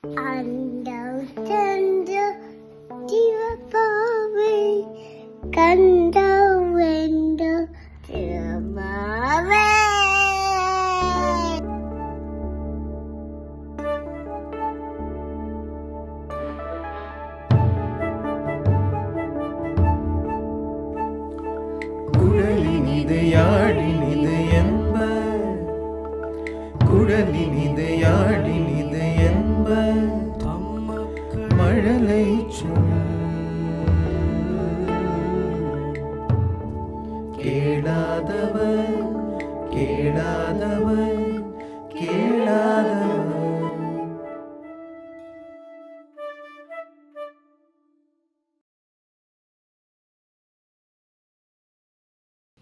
அண்டம் சென்ற சிவபாவை கண்டம் வென்ற சிவபாவை. குழலினிது யாழினிது என்ப, குழலினிது யாழினிது என்ப, மழலை சொல் கேளாதவர் கேளாதவர் கேளாதவர்.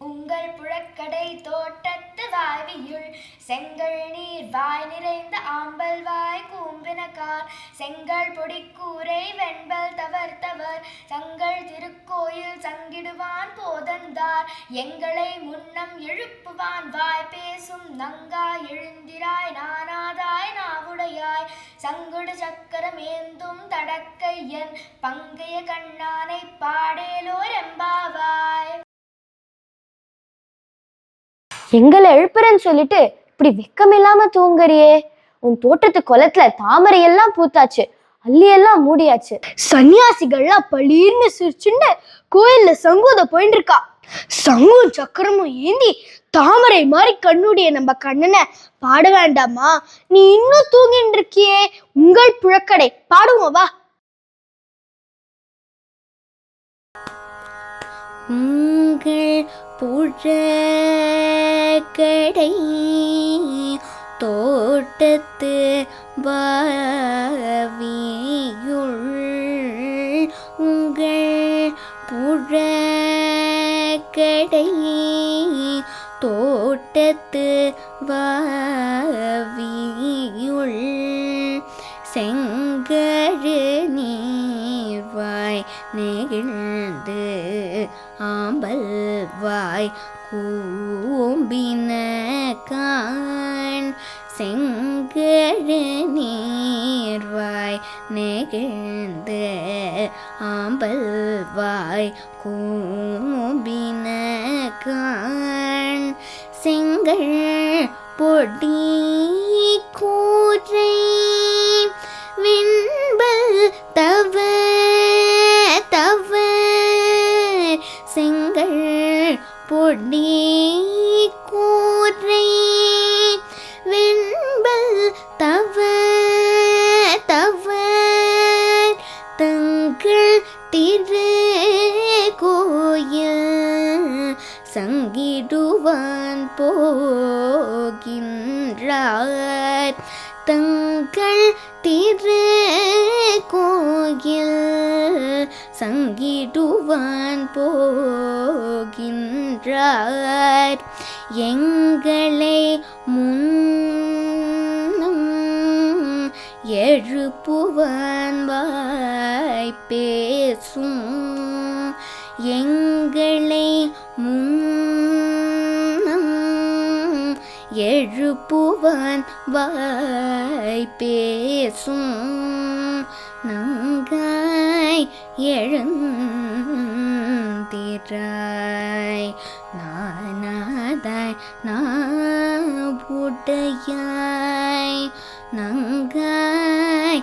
உங்கள் புழக்கடை தோட்டத்து வாய்வியுள் செங்கல் நீர் வாய் நிறைந்த ஆம்பல் வாய் கூம்பினக்கார் செங்கல் பொடிக்கூரை வெண்பல் தவர்த்தவர் சங்கள் திருக்கோயில் சங்கிடுவான் போதந்தார் எங்களை முன்னம் எழுப்புவான் வாய் பேசும் நங்காய் எழுந்திராய் நானாதாய் நாவுடையாய் சங்குடு சக்கரம் ஏந்தும் தடக்கையன் பங்கைய கண்ணானை பாடேலோர் எம்பாவாய். எங்களை எழுப்புறன்னு சொல்லிட்டு இப்படி வெக்கமில்லாம தூங்குறியே. உன் தோட்டத்து குளத்துல தாமரை எல்லாம் பூத்தாச்சு, அள்ளி எல்லாம் மூடியாச்சு. சன்னியாசிகள்லாம் பளீர்னு சிரிச்சுன்னு கோயில்ல சங்கூத போயிட்டு இருக்கா. சங்கும் சக்கரமும் ஏந்தி தாமரை மாதிரி கண்ணுடைய நம்ம கண்ணனை பாட வேண்டாமா? நீ இன்னும் தூங்கிட்டு இருக்கியே. உங்கள் புழக்கடை பாடுவோம் வா. உங்கள் புழக்கடை தோட்டத்து வாவியுள் உங்கள் புழக்கடை தோட்டத்து வாவியுள் செங்கழு நீர்வாய் நெகிழ்ந்து ஆம்பல் வாய் கூம்பின கான் செங்கழு நீர்வாய் நெகிழ்ந்து ஆம்பல் வாய் கூம்பின கான் செங்கல் பொடி கூரை விண்பல் தவ தவ செங்கல் பொடி கூரை வெண்பல் தவ தவ தங்கள் திரு கோயில் சங்கிடுவான் போகின்றார் தங்கள் திரு கோயில் சங்கிடுவான் போகின்றார் எங்களை முன்னம் எழுப்புவான் வாய் பேசும் எங்களை முன்னம் எழுப்புவான் வாய் பேசும் நங்காய் எழுந்திராய் நானாதாய் நாவுடையாய் நங்காய்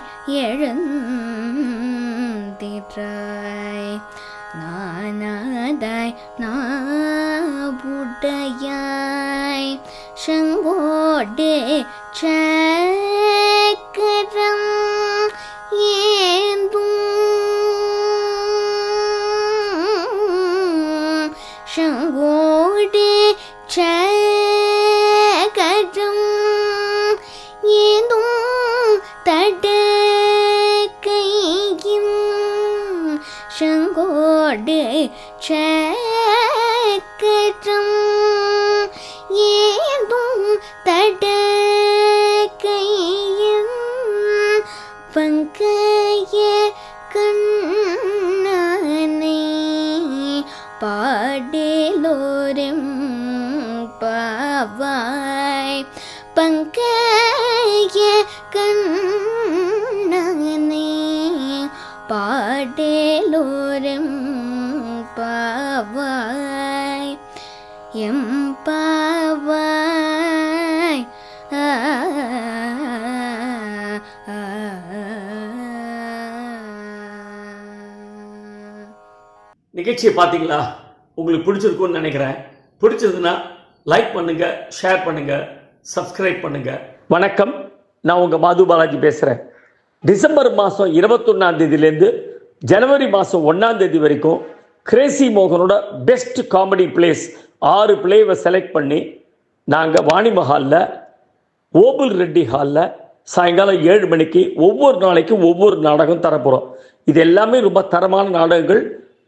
எழுந்திராய் நானாதாய் நாவுடையாய் சங்கோடு சக்கரம் ஏந்தும் சங்கோடு சக்கரம் ஏந்தும் தடக்கையும் சங்கோடு சக்கரம் ஏந்தும் தடக்கையும் பங்கைய கண்ணனை பாடேலோரும் பாவாய் பங்கைய கண்ணனை கேளோரெம் பாவாய் எம் பாவாய் நிகழ்ச்சியை பார்த்தீங்களா? உங்களுக்கு பிடிச்சிருக்கும்னு நினைக்கிறேன். பிடிச்சதுன்னா லைக் பண்ணுங்க, ஷேர் பண்ணுங்க, சப்ஸ்கிரைப் பண்ணுங்க. வணக்கம், நான் உங்கள் மாது பாலாஜி பேசுகிறேன். டிசம்பர் மாதம் 21ஆம் தேதியிலேருந்து ஜனவரி மாதம் 1ஆம் தேதி வரைக்கும் கிரேசி மோகனோட பெஸ்ட் காமெடி பிளேஸ் 6 பிளேவை செலக்ட் பண்ணி நாங்கள் வாணிமஹாலில் ஓபுல் ரெட்டி ஹாலில் சாயங்காலம் 7 மணிக்கு ஒவ்வொரு நாளைக்கும் ஒவ்வொரு நாடகம் தரப்போகிறோம். இது எல்லாமே ரொம்ப தரமான நாடகங்கள்,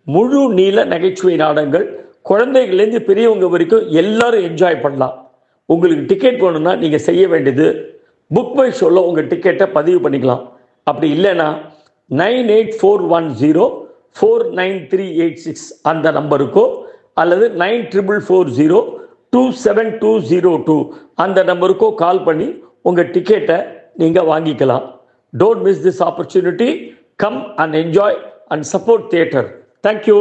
முழு நீள நகைச்சுவை நாடகங்கள். குழந்தைகள்லேருந்து பெரியவங்க வரைக்கும் எல்லாரும் என்ஜாய் பண்ணலாம். உங்களுக்கு டிக்கெட் வேணும்னா நீங்கள் செய்ய வேண்டியது புக் மை ஷோவில் உங்கள் டிக்கெட்டை பதிவு பண்ணிக்கலாம். அப்படி இல்லைன்னா 9841049386 அந்த நம்பருக்கோ அல்லது 9440272002 அந்த நம்பருக்கோ கால் பண்ணி உங்கள் டிக்கெட்டை நீங்கள் வாங்கிக்கலாம். Don't miss this opportunity. Come and enjoy and support theatre. Thank you.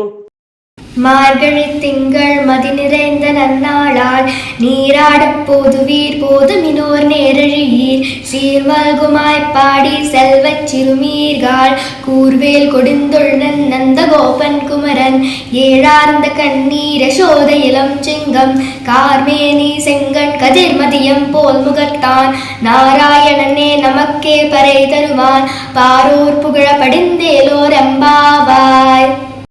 மார்கழி திங்கள் மதி நிறைந்த நன்னாளால் நீராடப் போதுவீர் போதுமினோர் நேரழியீர் சீர்மல்குமாய் பாடி செல்வச் சிறுமீர்கால் கூர்வேல் கொடுந்தொழ்நன் நந்த கோபன் குமரன் ஏழார்ந்த கண்ணீர சோத இளம் சிங்கம் கார்மேனி செங்கண் கதிர்மதியம் போல் முகத்தான் நாராயணனே நமக்கே பறை தருவான் பாரோர் புகழ படிந்தேலோர் எம்பாவாய்.